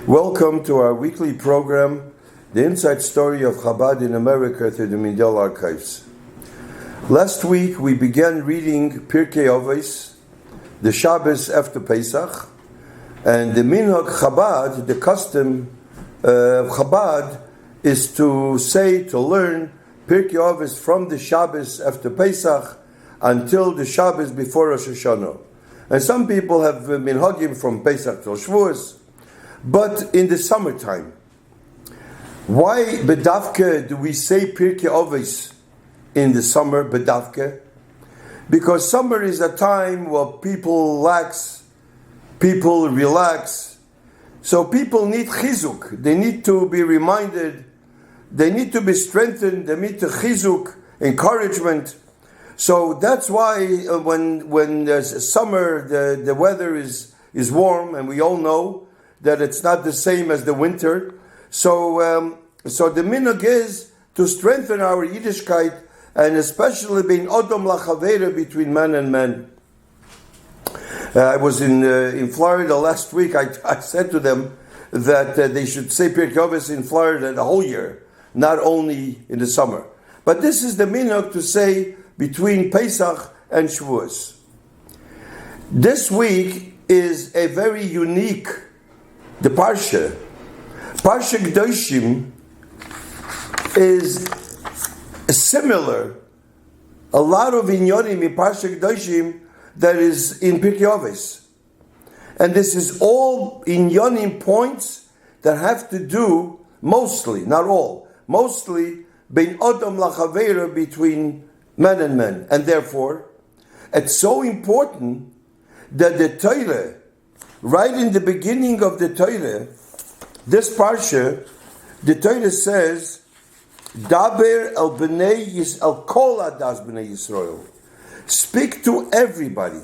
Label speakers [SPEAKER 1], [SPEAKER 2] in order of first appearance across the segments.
[SPEAKER 1] Welcome to our weekly program, The Inside Story of Chabad in America through the Mindel Archives. Last week we began reading Pirkei Avos, the Shabbos after Pesach, and the Minhag Chabad, the custom of Chabad, is to learn Pirkei Avos from the Shabbos after Pesach until the Shabbos before Rosh Hashanah. And some people have minhagim from Pesach till Shavuos, but in the summertime. Why bedavke do we say Pirkei Avos in the summer, bedavke? Because summer is a time where people relax, so people need chizuk. They need to be reminded, they need to be strengthened, they need to chizuk, encouragement. So that's why when there's summer, the weather is warm, and we all know that it's not the same as the winter. So the minhag is to strengthen our Yiddishkeit, and especially being odom lachavera, between man and man. I was in Florida last week. I said to them that they should say Pirkei Avos in Florida the whole year, not only in the summer. But this is the minhag to say between Pesach and Shavuos. This week is a very unique, the Parsha. Parsha Kedoshim is similar. A lot of inyonim in Parsha Kedoshim that is in Pirkei Avos. And this is all inyonim points that have to do, mostly, not all, mostly, bein odom lachavera, between man and man. And therefore, it's so important that the Torah, right in the beginning of the Torah, this Parsha, the Torah says, Daber el bnei el kol adas bnei Yisrael. Speak to everybody.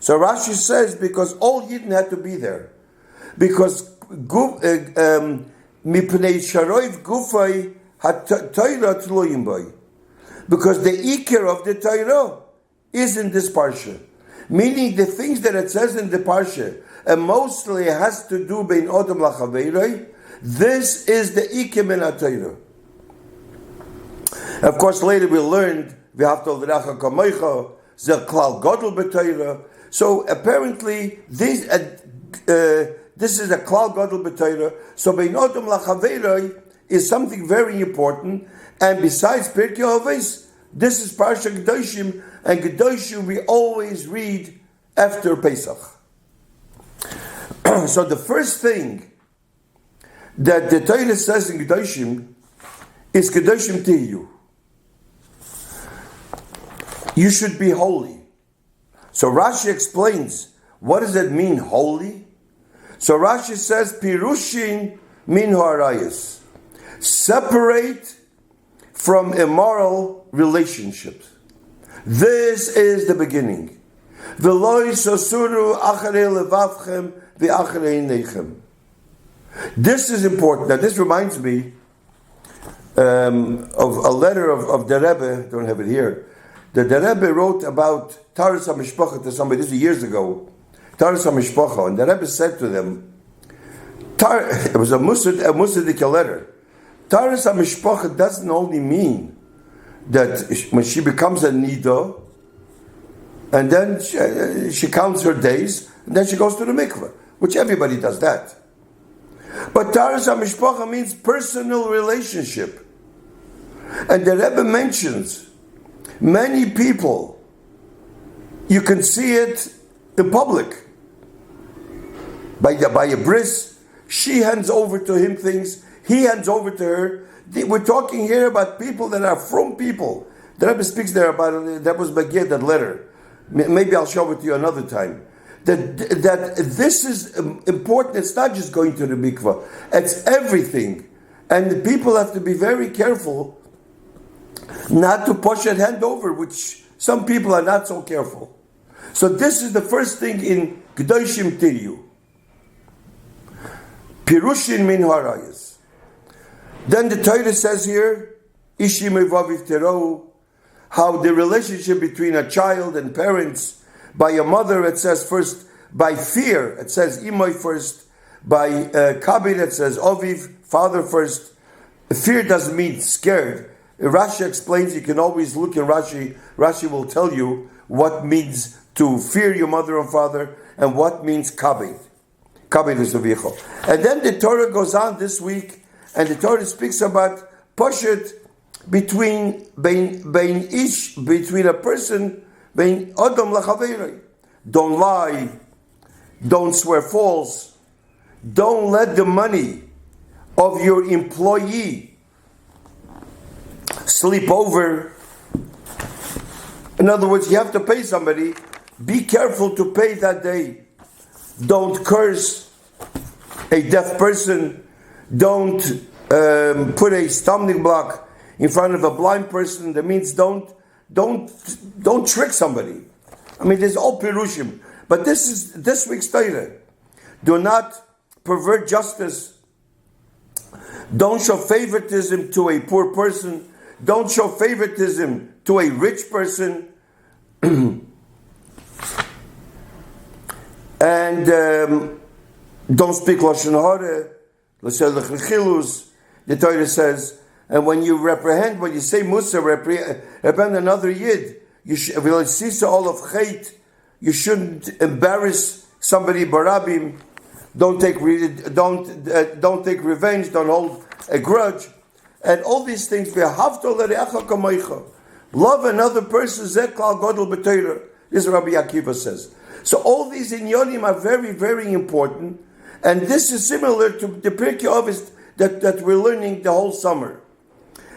[SPEAKER 1] So Rashi says, because all Yidden had to be there. Because mipnei sharoiv gufay ha-Torah tloyim boy. Because the ikir of the Torah is in this Parsha. Meaning the things that it says in the Parsha, and mostly it has to do bein odom lachaveiroi, this is the ikir min ha-Torah. Of course, later we learned, v'havta l'recha kamocha, ze klal gadol b'Torah. So apparently, this is a klal gadol b'Torah. So bein odom lachaveiroi is something very important. And besides Pirkei Avos, this is Parsha Kedoshim, and Kedoshim we always read after Pesach. So the first thing that the Torah says in Kedoshim is Kedoshim Tihiyu. You should be holy. So Rashi explains, what does that mean, holy? So Rashi says, Pirushin min harayis. Separate from immoral relationships. This is the beginning. This is important. Now this reminds me of a letter of the Rabbi, don't have it here, that the Rabbi wrote about Taras HaMishpacha to somebody, this is years ago, Taras HaMishpacha, and the Rabbi said to them, it was a Musadik letter, Taras HaMishpacha doesn't only mean that when she becomes a Nida, and then she counts her days, and then she goes to the mikveh, which everybody does that. But Taras HaMishpacha means personal relationship. And the Rebbe mentions many people, you can see it in public. By a bris, she hands over to him things, he hands over to her. We're talking here about people that are from people. The Rebbe speaks there about, that was Bagir, that letter. Maybe I'll show it to you another time. That this is important. It's not just going to the mikvah. It's everything. And the people have to be very careful not to push that hand over, which some people are not so careful. So this is the first thing in Kedoshim Tihiyu. Pirushin min harayis. Then the Torah says here, Ishi mevaviv terou, how the relationship between a child and parents, by a mother, it says first, by fear, it says imoy first, by Kabi that says Oviv, father first. Fear doesn't mean scared. Rashi explains, you can always look in Rashi. Rashi will tell you what means to fear your mother and father and what means Kabed. Kabed is Avicho. And then the Torah goes on this week and the Torah speaks about Poshet between a person, bein Adam lachaveirei. Don't lie, don't swear false, don't let the money of your employee sleep over. In other words, you have to pay somebody, be careful to pay that day. Don't curse a deaf person, don't put a stumbling block in front of a blind person. That means don't trick somebody. I mean, there's all pirushim, but this is this week's Torah. Do not pervert justice. Don't show favoritism to a poor person. Don't show favoritism to a rich person. And don't speak lashon hara. The Torah says, and when you reprehend, when you say Musa, reprehend another Yid, you shouldn't embarrass somebody barabim. Don't take revenge. Don't hold a grudge, and all these things. Love another person. This Rabbi Akiva says. So all these inyonim are very, very important, and this is similar to the Pirkei Avos that we're learning the whole summer.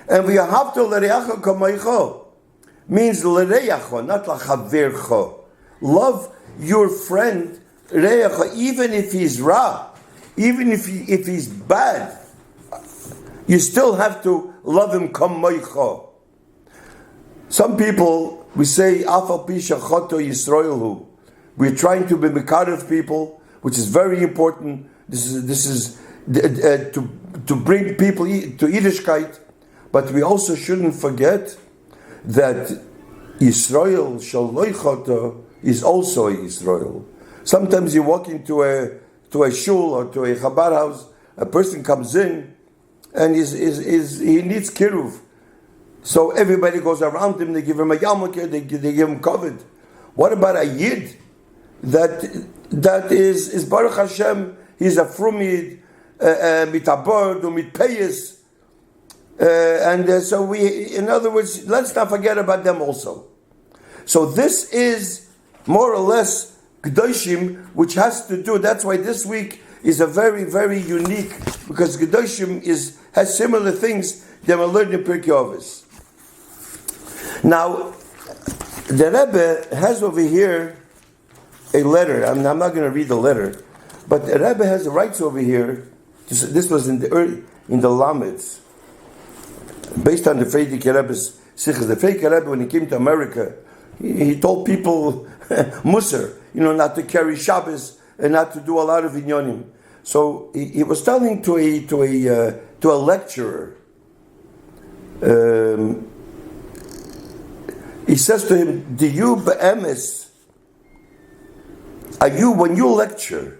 [SPEAKER 1] And we have to l'reacha kamaycha means l'reacha, not l'achavercha. Love your friend reacha, even if he's ra, even if he's bad. You still have to love him kamaycha. Some people, we say afal pisha choto yisroelhu. We're trying to be mekarev people, which is very important. This is to bring people to Yiddishkeit. But we also shouldn't forget that Yisrael Shaloichata is also a Yisrael. Sometimes you walk into a shul or to a Chabad house, a person comes in and he needs kiruv. So everybody goes around him, they give him a yarmulke, they give him covet. What about a Yid that is Baruch Hashem, he's a frum Yid, mitabord or mitpeyes. So in other words, let's not forget about them also. So this is more or less Kedoshim, which has to do, that's why this week is a very, very unique, because Kedoshim has similar things that we learned in Pirkei Avos. Now, the Rebbe has over here a letter. I'm not going to read the letter, but the Rebbe has the rights over here. This was in the Lameds. Based on the Frierdiker Rebbe's Sichos. The Frierdiker Rebbe, when he came to America, he told people Musar, not to carry Shabbos and not to do a lot of inyonim. So he was telling to a lecturer. He says to him, "Do you be'emes? When you lecture?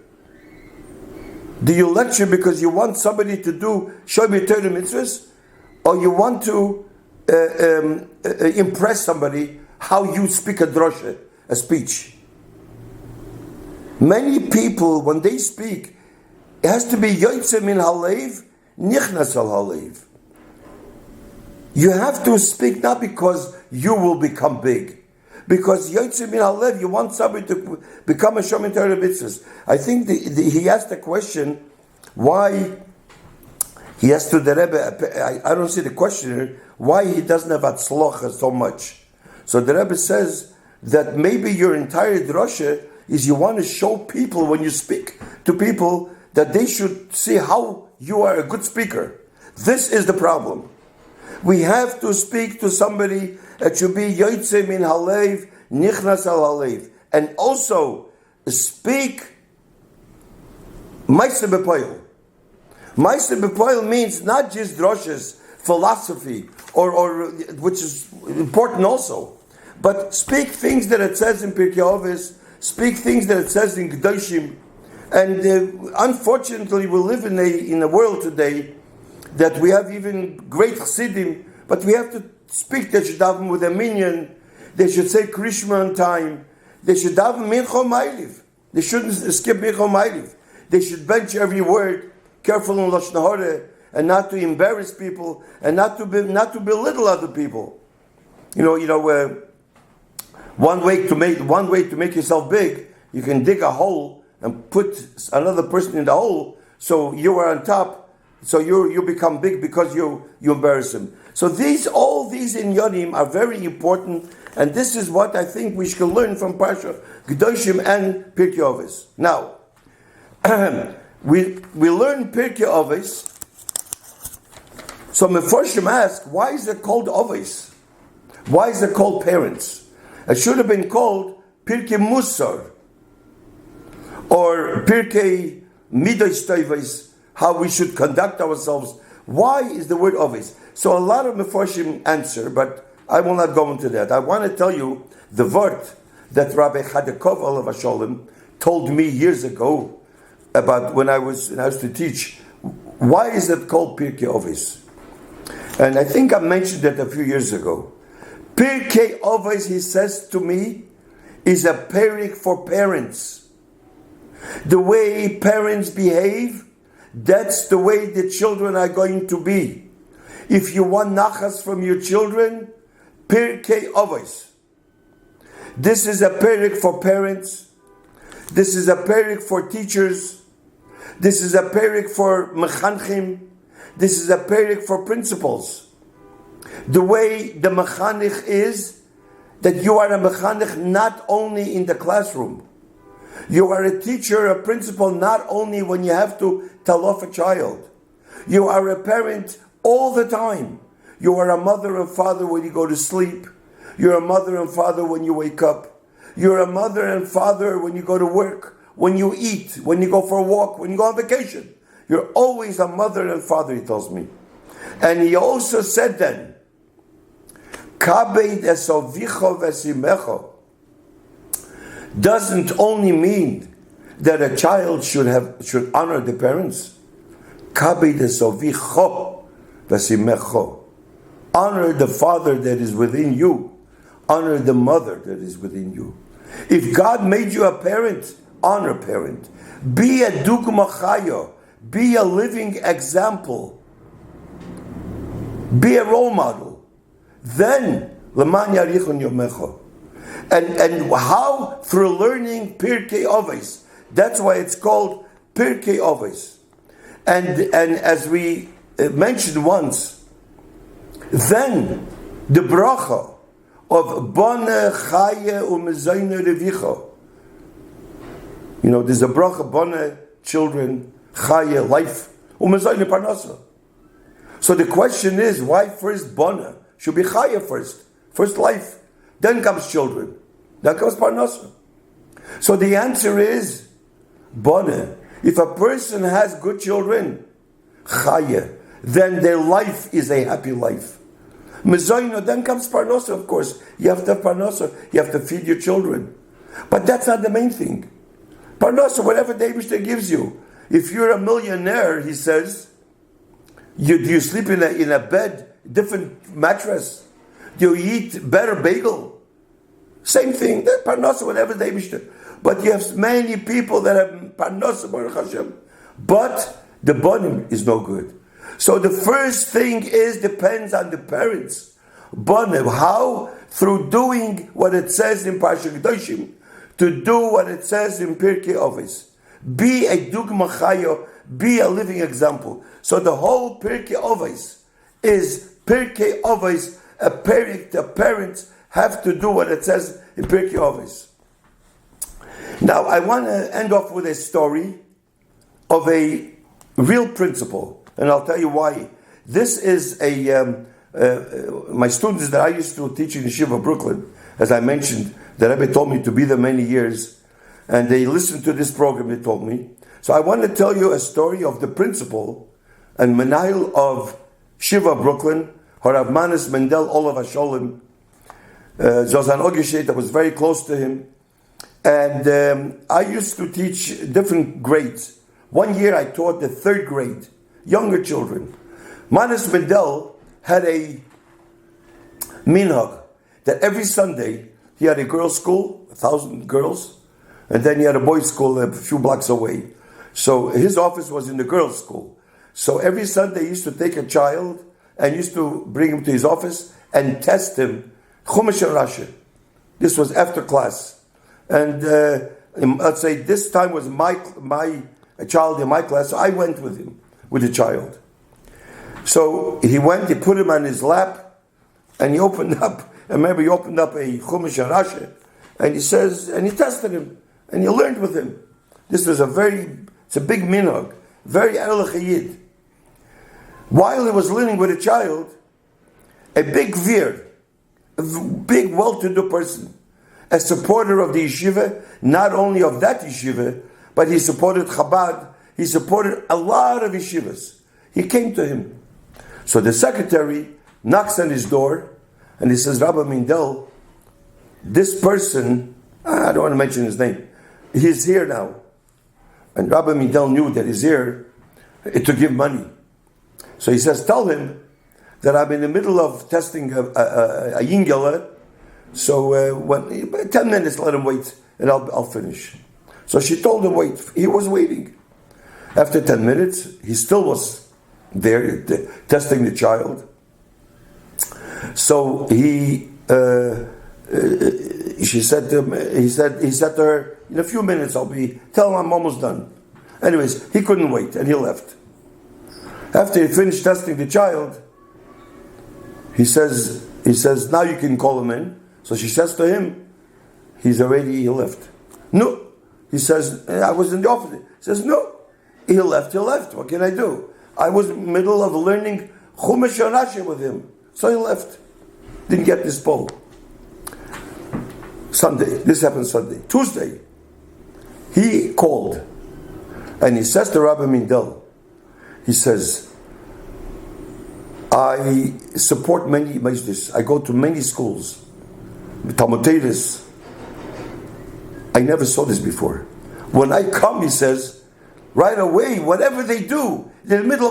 [SPEAKER 1] Do you lecture because you want somebody to do Shomei Torah mitzvahs?" Or you want to impress somebody how you speak a drosha, a speech. Many people, when they speak, it has to be yoytze min halev, nichnas al halev. You have to speak not because you will become big, because yoytze min halev, you want somebody to become a shomei Torah mitzvahs. I think he asked the question, why. He asked to the Rebbe, I don't see the questioner, why he doesn't have atzlocha so much. So the Rebbe says that maybe your entire drosha is you want to show people when you speak to people that they should see how you are a good speaker. This is the problem. We have to speak to somebody that should be yoytze min halev, nichnas al halev. And also speak ma'aseh b'poil. Ma'aseh b'poil means not just droshes, philosophy, or which is important also, but speak things that it says in Pirkei Avos, speak things that it says in Kedoshim, And unfortunately, we live in a world today that we have even great chassidim, but we have to speak. They should daven with a minyan. They should say Krishma on time. They should daven mincha ma'iliv. They shouldn't skip mincha ma'iliv. They should bench every word, careful in lashon hara, and not to embarrass people, and not to belittle other people. One way to make yourself big, you can dig a hole and put another person in the hole, so you are on top, so you become big because you embarrass him. So all these inyanim are very important, and this is what I think we should learn from Parsha Kedoshim and Pirkei Avos. Now, we learn Pirkei Avos. So Mefarshim ask, why is it called Avos? Why is it called parents? It should have been called Pirkei Musar or Pirkei Midos Tovos, how we should conduct ourselves. Why is the word Avos? So a lot of Mefarshim answer, but I will not go into that. I want to tell you the word that Rabbi Chadakov Olav Hasholem told me years ago about when I was to teach. Why is it called Pirkei Avos? And I think I mentioned that a few years ago. Pirkei Avos, he says to me, is a perik for parents. The way parents behave, that's the way the children are going to be. If you want nachas from your children, Pirkei Avos. This is a perik for parents. This is a perik for teachers. This is a perik for mechanchim. This is a perik for principals. The way the mechanich is, that you are a mechanich not only in the classroom. You are a teacher, a principal, not only when you have to tell off a child. You are a parent all the time. You are a mother and father when you go to sleep. You're a mother and father when you wake up. You're a mother and father when you go to work, when you eat, when you go for a walk, when you go on vacation. You're always a mother and father, he tells me. And he also said then, Kabed esovicho vesimecho doesn't only mean that a child should honor the parents. Kabed esovicho vesimecho. Honor the father that is within you. Honor the mother that is within you. If God made you a parent, honor parent. Be a dugma chaya. Be a living example. Be a role model. Then, leman yarichon yomecha. And how? Through learning Pirkei Avos. That's why it's called Pirkei Avos. And as we mentioned once, then the bracha of Bone Chaye Umezayne Revicha. There's a bracha, Bone, children, Chaye, life, Umezayne Parnasa. So the question is, why first Bone? Should be Chaye first. First life. Then comes children. Then comes Parnasa. So the answer is, Bone. If a person has good children, Chaye, then their life is a happy life. Mezayna, then comes Parnasa, of course. You have to have Parnasa. You have to feed your children. But that's not the main thing. Parnasa, whatever the Eibishter gives you. If you're a millionaire, he says, do you sleep in a bed, different mattress? Do you eat better bagel? Same thing. Parnasa, whatever the Eibishter. But you have many people that have Parnasa, Baruch Hashem. But the bonim is no good. So the first thing depends on the parents. Bonim, how? Through doing what it says in Parsha Kedoshim, to do what it says in Pirkei Avos. Be a dugma chayo, be a living example. So the whole Pirkei Avos is Pirkei Avos, a perik. The parents have to do what it says in Pirkei Avos. Now I want to end off with a story of a real principle. And I'll tell you why. This is my students that I used to teach in Yeshiva Brooklyn, as I mentioned, the Rabbi told me to be there many years, and they listened to this program, they told me. So I want to tell you a story of the principal and Menahil of Shiva Brooklyn, Harav Manis Mendel Olav Hasholem, Zozan Ogishet, that was very close to him. And I used to teach different grades. One year I taught the 3rd grade, younger children. Manas Mendel had a minhag that every Sunday he had a girls' school, 1,000 girls, and then he had a boys' school a few blocks away. So his office was in the girls' school. So every Sunday he used to take a child and used to bring him to his office and test him Chumash and Rashi. This was after class. And let's say this time was a child in my class, so I went with him, with the child. So he went, he put him on his lap, and he opened up, I remember he opened up a Chumash and Rashi, and he says, and he tested him, and he learned with him. This was it's a big minhag, very erlich yid. While he was learning with a child, a big veer, a big well-to-do person, a supporter of the yeshiva, not only of that yeshiva, but he supported Chabad, he supported a lot of yeshivas. He came to him. So the secretary knocks on his door, and he says, Rabbi Mindel, this person, I don't want to mention his name, he's here now. And Rabbi Mindel knew that he's here to give money. So he says, tell him that I'm in the middle of testing a yingele, so when 10 minutes, let him wait, and I'll finish. So she told him wait. He was waiting. After 10 minutes, he still was there testing the child. So she said to him, he said to her, in a few minutes tell him I'm almost done. Anyways, he couldn't wait and he left. After he finished testing the child, he says, now you can call him in. So she says to him, he left. No. He says, I was in the office. He says, no. He left. What can I do? I was in the middle of learning Chumash and Rashi with him. So he left. Didn't get this poll. Sunday. This happened Sunday. Tuesday. He called. And he says to Rabbi Mindel, he says, I support many majlis. I go to many schools. Talmud Torahs. I never saw this before. When I come, he says, right away, whatever they do, in the middle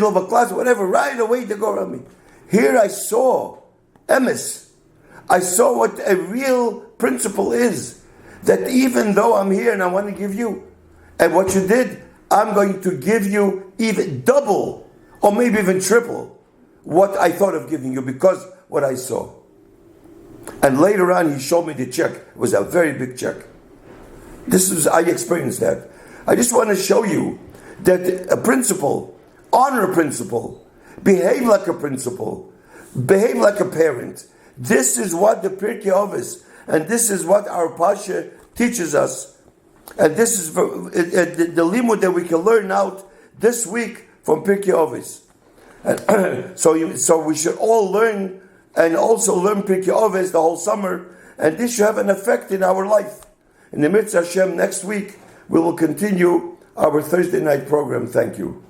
[SPEAKER 1] of a class, whatever, right away they go around me. Here I saw emes. I saw what a real principle is. That even though I'm here and I want to give you, and what you did, I'm going to give you even double, or maybe even triple, what I thought of giving you, because what I saw. And later on, he showed me the check. It was a very big check. I experienced that. I just want to show you that a principle, honor a principle, behave like a principal, behave like a parent. This is what the Pirkei Avos, and this is what our Pasha teaches us. And this is the limud that we can learn out this week from Pirkei Avos. And so we should all learn, and also learn Pirkei Avos the whole summer, and this should have an effect in our life. In the Mitzvah Hashem, next week, we will continue our Thursday night program. Thank you.